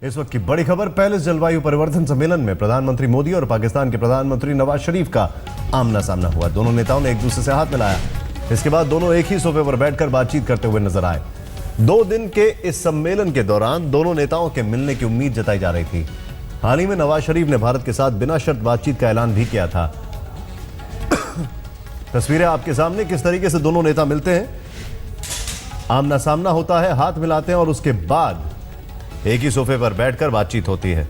इस वक्त की बड़ी खबर, पहले जलवायु परिवर्तन सम्मेलन में प्रधानमंत्री मोदी और पाकिस्तान के प्रधानमंत्री नवाज शरीफ का आमना सामना हुआ। दोनों नेताओं ने एक दूसरे से हाथ मिलाया। इसके बाद दोनों एक ही सोफे पर बैठकर बातचीत करते हुए नजर आए। 2 दिन के इस सम्मेलन के दौरान दोनों नेताओं के मिलने की उम्मीद जताई जा रही थी। हाल ही में नवाज शरीफ ने भारत के साथ बिना शर्त बातचीत का ऐलान भी किया था। तस्वीरें आपके सामने, किस तरीके से दोनों नेता मिलते हैं, आमना सामना होता है, हाथ मिलाते हैं और उसके बाद एक ही सोफे पर बैठकर बातचीत होती है।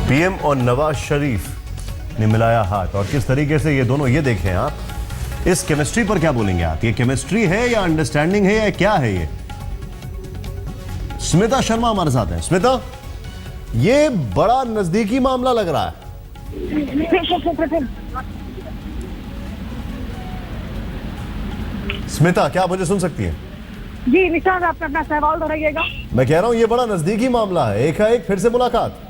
पीएम और नवाज शरीफ ने मिलाया हाथ और किस तरीके से ये दोनों, ये देखें आप, इस केमिस्ट्री पर क्या बोलेंगे आप? ये केमिस्ट्री है या अंडरस्टैंडिंग है या क्या है ये? स्मिता शर्मा हमारे साथ है। स्मिता, ये बड़ा नजदीकी मामला लग रहा है। स्मिता, क्या आप मुझे सुन सकती हैं? जी निशांत, आप अपना सवाल दोहराइएगा। मैं कह रहा हूं ये बड़ा नजदीकी मामला है, एक फिर से मुलाकात।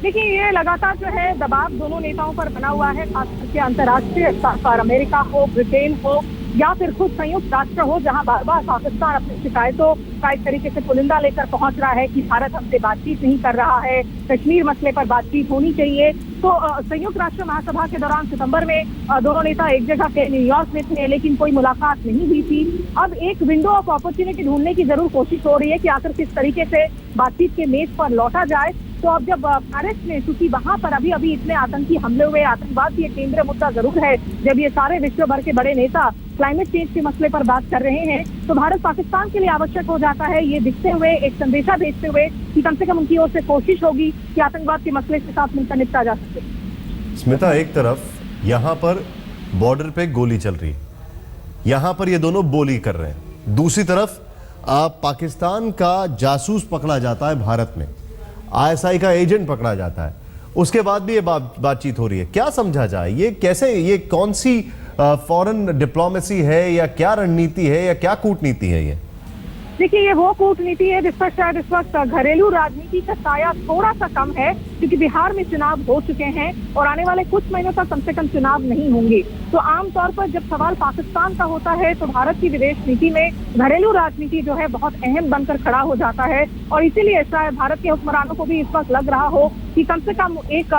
देखिए, ये लगातार जो है दबाव दोनों नेताओं पर बना हुआ है, खास करके अंतर्राष्ट्रीय स्तर पर, अमेरिका हो, ब्रिटेन हो या फिर खुद संयुक्त राष्ट्र हो, जहां बार बार पाकिस्तान अपनी शिकायतों का एक तरीके से पुलिंदा लेकर पहुंच रहा है कि भारत हमसे बातचीत नहीं कर रहा है, कश्मीर मसले पर बातचीत होनी चाहिए। तो संयुक्त राष्ट्र महासभा के दौरान सितंबर में दोनों नेता एक जगह के न्यूयॉर्क में थे, लेकिन कोई मुलाकात नहीं हुई थी। अब एक विंडो ऑफ अपॉर्चुनिटी ढूंढने की जरूर कोशिश हो रही है कि आखिर किस तरीके से बातचीत के मेज पर लौटा जाए। तो अब जब पेरिस में, क्योंकि वहां पर अभी अभी इतने आतंकी हमले हुए, आतंकवाद भी एक केंद्रीय मुद्दा जरूर है, जब ये सारे विश्व भर के बड़े नेता क्लाइमेट चेंज के मसले पर बात कर रहे हैं, तो भारत पाकिस्तान के लिए आवश्यक हो जाता है ये दिखते हुए, एक संदेशा भेजते हुए कि कम से कम उनकी ओर से कोशिश होगी कि आतंकवाद के मसले के साथ मिलकर निपटा जा सके। स्मिता, एक तरफ यहां पर बॉर्डर पे गोली चल रही है, यहां पर ये दोनों बोली कर रहे हैं, दूसरी तरफ पाकिस्तान का जासूस पकड़ा जाता है भारत में, आईएसआई का एजेंट पकड़ा जाता है, उसके बाद भी ये बातचीत हो रही है। क्या समझा जाए, ये कैसे, ये कौन सी फॉरेन डिप्लोमेसी है या क्या रणनीति है या क्या कूटनीति है ये? देखिए, ये वो कूटनीति है जिस पर शायद इस वक्त घरेलू राजनीति का साया थोड़ा सा कम है, क्योंकि बिहार में चुनाव हो चुके हैं और आने वाले कुछ महीनों तक कम से कम चुनाव नहीं होंगे। तो आमतौर पर जब सवाल पाकिस्तान का होता है तो भारत की विदेश नीति में घरेलू राजनीति जो है बहुत अहम बनकर खड़ा हो जाता है। और इसीलिए शायद भारत के हुक्मरानों को भी इस वक्त लग रहा हो कि कम से कम एक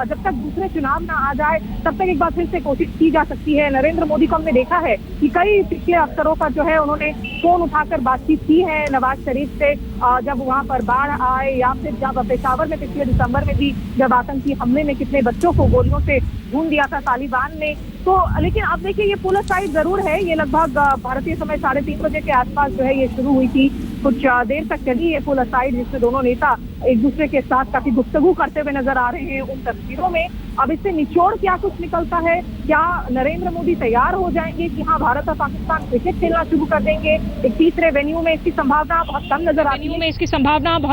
जब तक दूसरे चुनाव ना आ जाए तब तक एक बार फिर से कोशिश की जा सकती है। नरेंद्र मोदी को हमने देखा है कि कई पिछले अवसरों पर जो है उन्होंने फोन उठाकर बातचीत की है नवाज शरीफ से, जब वहां पर बाढ़ आए या फिर जब पेशावर में पिछले दिसंबर में भी जब आतंकी हमले में कितने बच्चों को गोलियों से भून दिया था तालिबान ने। तो लेकिन अब देखिए, ये पुल साइड जरूर है, ये लगभग भारतीय समय 3:30 बजे के आसपास जो है ये शुरू हुई थी, कुछ देर तक चली ये पुल साइड, जिसमें दोनों नेता एक दूसरे के साथ काफी गुफ्तगू करते हुए नजर आ रहे हैं उन तस्वीरों में। अब इससे निचोड़ क्या कुछ निकलता है, क्या नरेंद्र मोदी तैयार हो जाएंगे कि हाँ भारत और पाकिस्तान क्रिकेट खेलना शुरू कर देंगे? एक तीसरे वेन्यू में इसकी संभावना बहुत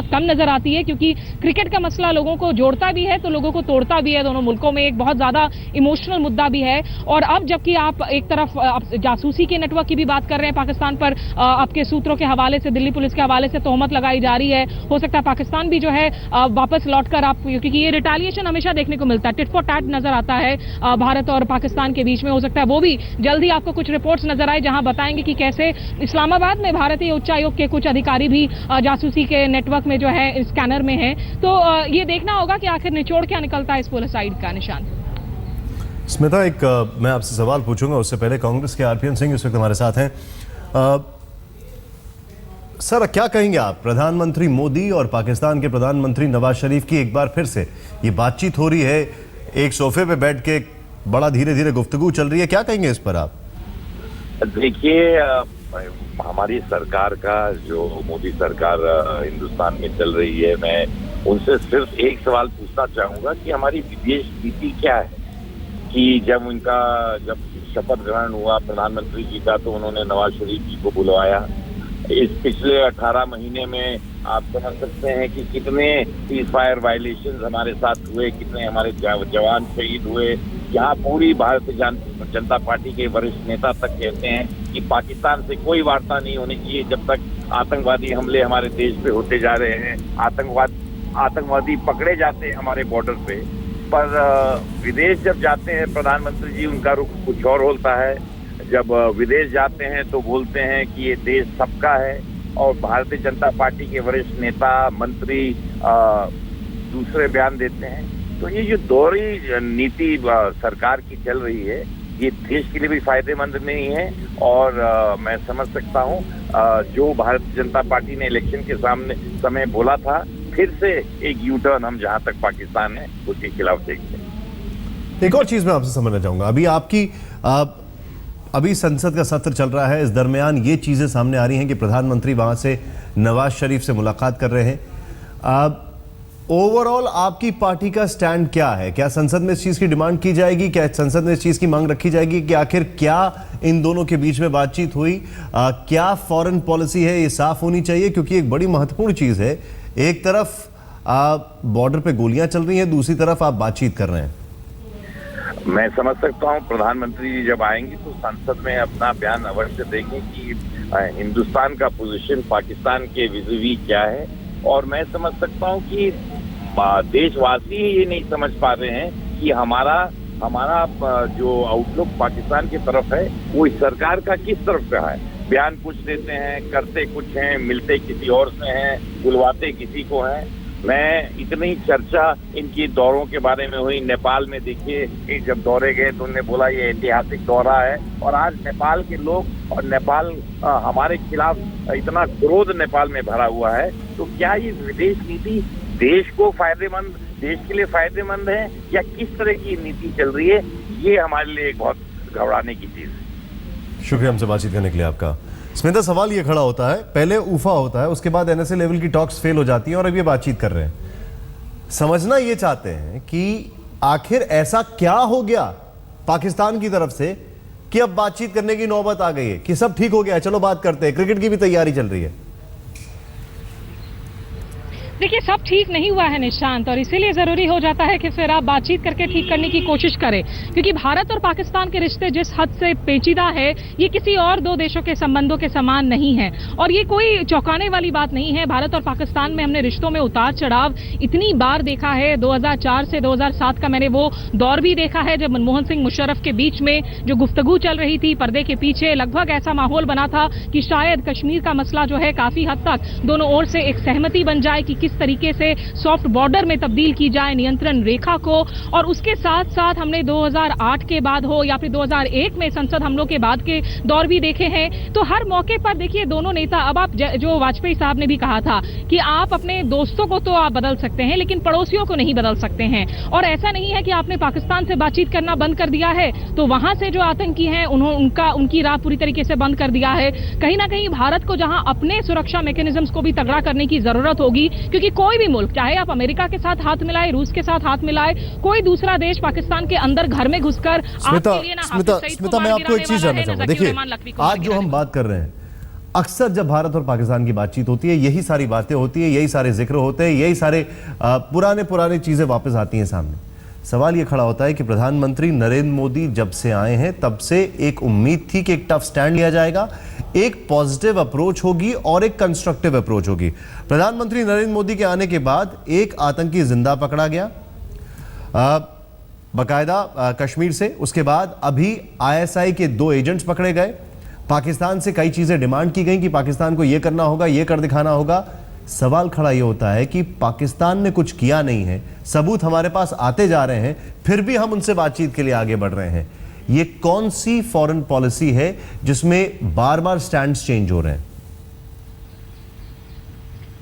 कम नजर आती है, क्योंकि क्रिकेट का मसला लोगों को जोड़ता भी है तो लोगों को तोड़ता भी है। दोनों मुल्कों में एक बहुत ज्यादा इमोशनल मुद्दा भी है। और अब जबकि आप एक तरफ जासूसी के नेटवर्क की भी बात कर रहे हैं पाकिस्तान पर, आपके सूत्रों के हवाले से, दिल्ली पुलिस के हवाले से तोहमत लगाई जा रही है, हो सकता है पाकिस्तान भी जो है वापस लौटकर आप, क्योंकि ये रिटेलिएशन हमेशा देखने को मिलता है, टिट फॉर टैट नजर आता है भारत और पाकिस्तान के बीच में, हो सकता है वो भी जल्दी आपको कुछ रिपोर्ट्स नजर आए जहां बताएंगे कि कैसे इस्लामाबाद में भारतीय उच्चायोग के कुछ अधिकारी भी जासूसी के नेटवर्क में जो है स्कैनर में है। तो ये देखना होगा कि आखिर निचोड़ क्या निकलता है इस पुल साइड का। निशान, स्मिता, एक मैं आपसे सवाल पूछूंगा, उससे पहले कांग्रेस के आरपीएन सिंह इस वक्त हमारे साथ हैं। सर, क्या कहेंगे आप, प्रधानमंत्री मोदी और पाकिस्तान के प्रधानमंत्री नवाज शरीफ की एक बार फिर से ये बातचीत हो रही है, एक सोफे पे बैठ के बड़ा धीरे धीरे गुफ्तगू चल रही है, क्या कहेंगे इस पर आप? देखिए, हमारी सरकार का, जो मोदी सरकार हिंदुस्तान में चल रही है, मैं उनसे सिर्फ एक सवाल पूछना चाहूंगा कि हमारी विदेश नीति क्या है। कि जब शपथ ग्रहण हुआ प्रधानमंत्री जी का तो उन्होंने नवाज शरीफ जी को बुलवाया। इस पिछले 18 महीने में आप समझ सकते हैं कि कितने सीज फायर वायलेशन हमारे साथ हुए, कितने हमारे जवान शहीद हुए। यहाँ पूरी भारतीय जनता पार्टी के वरिष्ठ नेता तक कहते हैं कि पाकिस्तान से कोई वार्ता नहीं होनी चाहिए जब तक आतंकवादी हमले हमारे देश पे होते जा रहे हैं। आतंकवाद आतंकवादी पकड़े जाते हैं हमारे बॉर्डर पे, पर विदेश जब जाते हैं प्रधानमंत्री जी उनका रुख कुछ और होता है। जब विदेश जाते हैं तो बोलते हैं कि ये देश सबका है, और भारतीय जनता पार्टी के वरिष्ठ नेता मंत्री दूसरे बयान देते हैं। तो ये जो दोहरी नीति सरकार की चल रही है, ये देश के लिए भी फायदेमंद नहीं है। और मैं समझ सकता हूँ जो भारतीय जनता पार्टी ने इलेक्शन के समय बोला था, फिर से एक यू टर्न हम जहां तक पाकिस्तान है उसके खिलाफ देखते हैं। एक और चीज मैं आपसे समझना चाहूंगा, अभी संसद का सत्र चल रहा है, इस दरमियान ये चीजें सामने आ रही हैं कि प्रधानमंत्री वहां से नवाज शरीफ से मुलाकात कर रहे हैं। ओवरऑल आपकी पार्टी का स्टैंड क्या है? क्या संसद में इस चीज की डिमांड की जाएगी? क्या संसद में इस चीज की मांग रखी जाएगी कि आखिर क्या इन दोनों के बीच में बातचीत हुई? क्या फॉरेन पॉलिसी है, ये साफ होनी चाहिए, क्योंकि एक बड़ी महत्वपूर्ण चीज है। एक तरफ बॉर्डर पे गोलियां चल रही हैं, दूसरी तरफ आप बातचीत कर रहे हैं। मैं समझ सकता हूँ प्रधानमंत्री जी जब आएंगे तो संसद में अपना बयान अवश्य देंगे कि हिंदुस्तान का पोजीशन पाकिस्तान के विज़िवी क्या है। और मैं समझ सकता हूँ कि देशवासी ये नहीं समझ पा रहे हैं कि हमारा जो आउटलुक पाकिस्तान की तरफ है वो इस सरकार का किस तरफ का है। बयान कुछ देते हैं, करते कुछ हैं, मिलते किसी और से हैं, बुलवाते किसी को हैं। मैं इतनी चर्चा इनकी दौरों के बारे में हुई। नेपाल में देखिए कि जब दौरे गए तो उन्होंने बोला ये ऐतिहासिक दौरा है, और आज नेपाल के लोग और नेपाल हमारे खिलाफ इतना क्रोध नेपाल में भरा हुआ है। तो क्या ये विदेश नीति देश को फायदेमंद, देश के लिए फायदेमंद है, या किस तरह की नीति चल रही है? ये हमारे लिए एक बहुत घबराने की चीज है। शुक्रिया हमसे बातचीत करने के लिए आपका। स्मिता, सवाल ये खड़ा होता है, पहले उफा होता है, उसके बाद एनएसए लेवल की टॉक्स फेल हो जाती हैं और अब ये बातचीत कर रहे हैं। समझना ये चाहते हैं कि आखिर ऐसा क्या हो गया पाकिस्तान की तरफ से कि अब बातचीत करने की नौबत आ गई है, कि सब ठीक हो गया है, चलो बात करते हैं, क्रिकेट की भी तैयारी चल रही है। देखिए, सब ठीक नहीं हुआ है निशांत, और इसीलिए जरूरी हो जाता है कि फिर आप बातचीत करके ठीक करने की कोशिश करें, क्योंकि भारत और पाकिस्तान के रिश्ते जिस हद से पेचीदा है, ये किसी और दो देशों के संबंधों के समान नहीं है। और ये कोई चौंकाने वाली बात नहीं है। भारत और पाकिस्तान में हमने रिश्तों में उतार चढ़ाव इतनी बार देखा है। 2004 से 2007 का मैंने वो दौर भी देखा है जब मनमोहन सिंह मुशर्रफ के बीच में जो गुफ्तगू चल रही थी पर्दे के पीछे, लगभग ऐसा माहौल बना था कि शायद कश्मीर का मसला जो है काफी हद तक दोनों ओर से एक सहमति बन जाए कि किस तरीके से सॉफ्ट बॉर्डर में तब्दील की जाए नियंत्रण रेखा को। और उसके साथ साथ हमने 2008 के बाद हो या फिर 2001 में संसद हमलों के बाद के दौर भी देखे हैं। तो हर मौके पर देखिए दोनों नेता, अब आप जो वाजपेयी साहब ने भी कहा था कि आप अपने दोस्तों को तो आप बदल सकते हैं लेकिन पड़ोसियों को नहीं बदल सकते हैं। और ऐसा नहीं है कि आपने पाकिस्तान से बातचीत करना बंद कर दिया है तो वहां से जो आतंकी हैं उनकी राह पूरी तरीके से बंद कर दिया है। कहीं ना कहीं भारत को जहां अपने सुरक्षा मैकेनिज्म्स को भी तगड़ा करने की जरूरत होगी, क्योंकि कोई भी मुल्क, चाहे आप अमेरिका के साथ हाथ मिलाए, रूस के साथ हाथ मिलाए, कोई दूसरा देश पाकिस्तान के अंदर घर में घुसकर स्मिता, मैं आपको एक चीज जानना चाहूंगा। देखिए, आज जो हम बात कर रहे हैं, अक्सर जब भारत और पाकिस्तान की बातचीत होती है यही सारी बातें होती है, यही सारे जिक्र होते हैं, यही सारे पुराने चीजें वापस आती हैं सामने। सवाल ये खड़ा होता है कि प्रधानमंत्री नरेंद्र मोदी जब से आए हैं तब से एक उम्मीद थी कि एक टफ स्टैंड लिया जाएगा, एक पॉजिटिव अप्रोच होगी और एक कंस्ट्रक्टिव अप्रोच होगी। प्रधानमंत्री नरेंद्र मोदी के आने के बाद एक आतंकी जिंदा पकड़ा गया बकायदा कश्मीर से, उसके बाद अभी आईएसआई के 2 एजेंट्स पकड़े गए। पाकिस्तान से कई चीजें डिमांड की गई कि पाकिस्तान को यह करना होगा, यह कर दिखाना होगा। सवाल खड़ा यह होता है कि पाकिस्तान ने कुछ किया नहीं है, सबूत हमारे पास आते जा रहे हैं, फिर भी हम उनसे बातचीत के लिए आगे बढ़ रहे हैं। ये कौन सी फॉरेन पॉलिसी है जिसमें बार बार स्टैंड्स चेंज हो रहे हैं?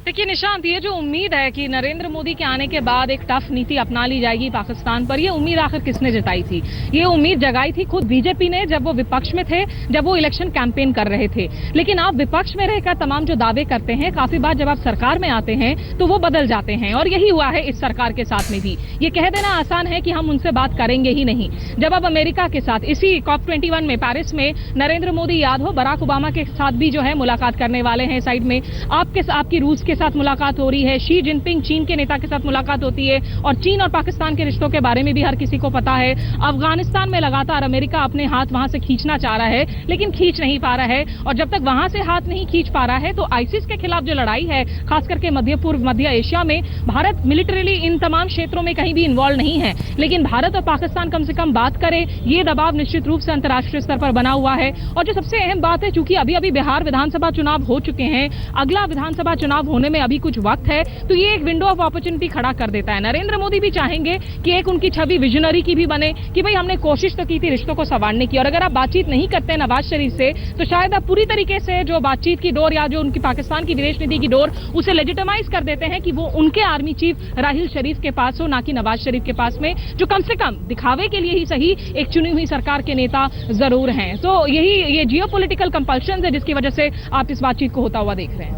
देखिए निशांत, ये जो उम्मीद है कि नरेंद्र मोदी के आने के बाद एक टफ नीति अपना ली जाएगी पाकिस्तान पर, ये उम्मीद आखिर किसने जताई थी? ये उम्मीद जगाई थी खुद बीजेपी ने जब वो विपक्ष में थे, जब वो इलेक्शन कैंपेन कर रहे थे। लेकिन आप विपक्ष में रहकर तमाम जो दावे करते हैं, काफी बार जब आप सरकार में आते हैं तो वो बदल जाते हैं, और यही हुआ है इस सरकार के साथ में भी। ये कह देना आसान है कि हम उनसे बात करेंगे ही नहीं। जब आप अमेरिका के साथ इसी COP21 में पेरिस में नरेंद्र मोदी, याद हो, बराक ओबामा के साथ भी जो है मुलाकात करने वाले हैं साइड में, आपकी रूस के साथ मुलाकात हो रही है, शी जिनपिंग चीन के नेता के साथ मुलाकात होती है, और चीन और पाकिस्तान के रिश्तों के बारे में भी हर किसी को पता है। अफगानिस्तान में लगातार अमेरिका अपने हाथ वहां से खींचना चाह रहा है, लेकिन खींच नहीं पा रहा है, और जब तक वहां से हाथ नहीं खींच पा रहा है तो आईसिस के खिलाफ जो लड़ाई है, खास करके मध्य पूर्व, मध्य एशिया में, भारत मिलिटरीली इन तमाम क्षेत्रों में कहीं भी इन्वॉल्व नहीं है, लेकिन भारत और पाकिस्तान कम से कम बात करें, ये दबाव निश्चित रूप से अंतर्राष्ट्रीय स्तर पर बना हुआ है। और जो सबसे अहम बात है, चूंकि अभी अभी बिहार विधानसभा चुनाव हो चुके हैं, अगला विधानसभा चुनाव होने में अभी कुछ वक्त है, तो ये एक विंडो ऑफ अपॉर्चुनिटी खड़ा कर देता है। नरेंद्र मोदी भी चाहेंगे कि एक उनकी छवि विजनरी की भी बने कि भाई हमने कोशिश तो की थी रिश्तों को संवारने की, और अगर आप बातचीत नहीं करते हैं नवाज शरीफ से, तो शायद आप पूरी तरीके से जो बातचीत की डोर या जो उनकी पाकिस्तान की विदेश नीति की डोर, उसे लेजिटिमाइज कर देते हैं कि वो उनके आर्मी चीफ राहिल शरीफ के पास हो, ना कि नवाज शरीफ के पास में, जो कम से कम दिखावे के लिए ही सही एक चुनी हुई सरकार के नेता जरूर हैं। तो यही ये जियोपॉलिटिकल कंपल्शन है जिसकी वजह से आप इस बातचीत को होता हुआ देख रहे हैं।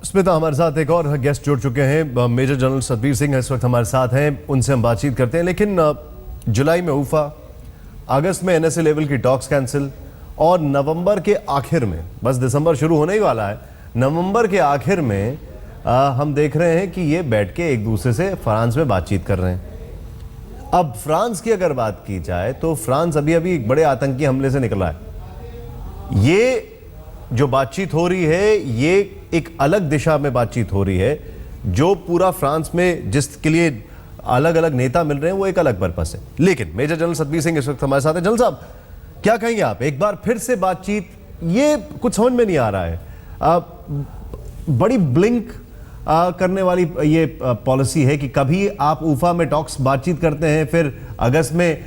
स्मिता, हमारे साथ एक और गेस्ट जुड़ चुके हैं, मेजर जनरल सतबीर सिंह इस वक्त हमारे साथ हैं, उनसे हम बातचीत करते हैं। लेकिन जुलाई में उफा, अगस्त में एनएसए लेवल की टॉक्स कैंसिल, और नवंबर के आखिर में, बस दिसंबर शुरू होने ही वाला है, नवंबर के आखिर में हम देख रहे हैं कि ये बैठ के एक दूसरे से फ्रांस में बातचीत कर रहे हैं। अब फ्रांस की अगर बात की जाए तो फ्रांस अभी अभी एक बड़े आतंकी हमले से निकला है। ये जो बातचीत हो रही है, ये एक अलग दिशा में बातचीत हो रही है, जो पूरा फ्रांस में जिसके लिए अलग अलग नेता मिल रहे हैं वो एक अलग पर्पस है। लेकिन मेजर जनरल सतबीर सिंह इस वक्त हमारे साथ है। जनरल साहब, क्या कहेंगे आप? एक बार फिर से बातचीत, ये कुछ समझ में नहीं आ रहा है। बड़ी ब्लिंक करने वाली ये पॉलिसी है कि कभी आप उफा में टॉक्स बातचीत करते हैं, फिर अगस्त में,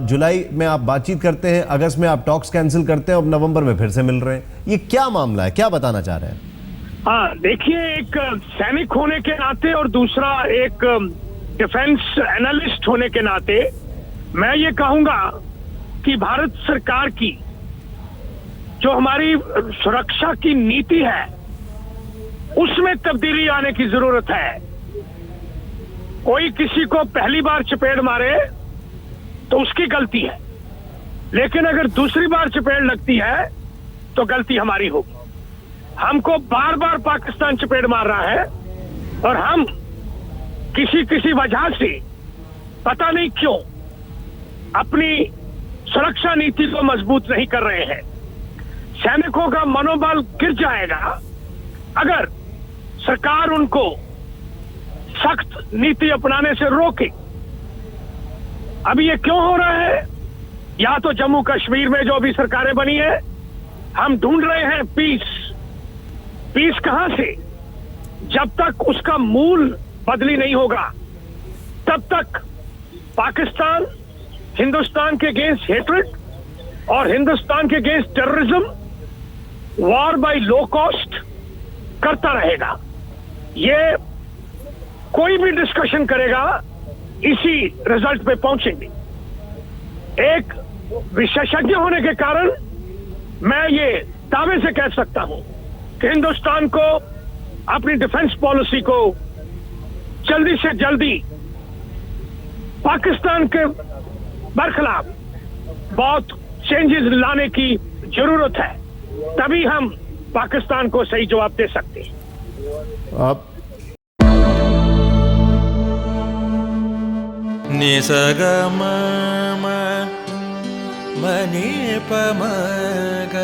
जुलाई में आप बातचीत करते हैं, अगस्त में आप टॉक्स कैंसिल करते हैं, और नवंबर में फिर से मिल रहे हैं। ये क्या मामला है, क्या बताना चाह रहे हैं? हाँ, देखिए, एक सैनिक होने के नाते और दूसरा एक डिफेंस एनालिस्ट होने के नाते मैं ये कहूंगा कि भारत सरकार की जो हमारी सुरक्षा की नीति है उसमें तब्दीली आने की जरूरत है। कोई किसी को पहली बार चपेट मारे तो उसकी गलती है, लेकिन अगर दूसरी बार चपेट लगती है तो गलती हमारी होगी। हमको बार बार पाकिस्तान चपेट मार रहा है और हम किसी वजह से, पता नहीं क्यों, अपनी सुरक्षा नीति को मजबूत नहीं कर रहे हैं। सैनिकों का मनोबल गिर जाएगा अगर सरकार उनको सख्त नीति अपनाने से रोके। अभी ये क्यों हो रहा है? या तो जम्मू कश्मीर में जो अभी सरकारें बनी है, हम ढूंढ रहे हैं पीस कहां से? जब तक उसका मूल बदली नहीं होगा तब तक पाकिस्तान हिंदुस्तान के अगेंस्ट हेट्रेड और हिंदुस्तान के against terrorism, war by low cost करता रहेगा। ये कोई भी डिस्कशन करेगा इसी रिजल्ट पे पहुंचेंगे। एक विशेषज्ञ होने के कारण मैं ये दावे से कह सकता हूं कि हिंदुस्तान को अपनी डिफेंस पॉलिसी को जल्दी से जल्दी पाकिस्तान के बरखिलाफ बहुत चेंजेस लाने की जरूरत है, तभी हम पाकिस्तान को सही जवाब दे सकते हैं। निसगम मनी पमग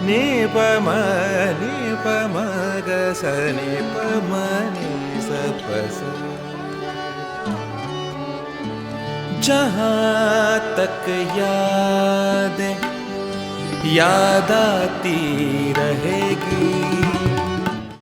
निपमग सनि पमनि सपस। जहाँ तक याद आती रहेगी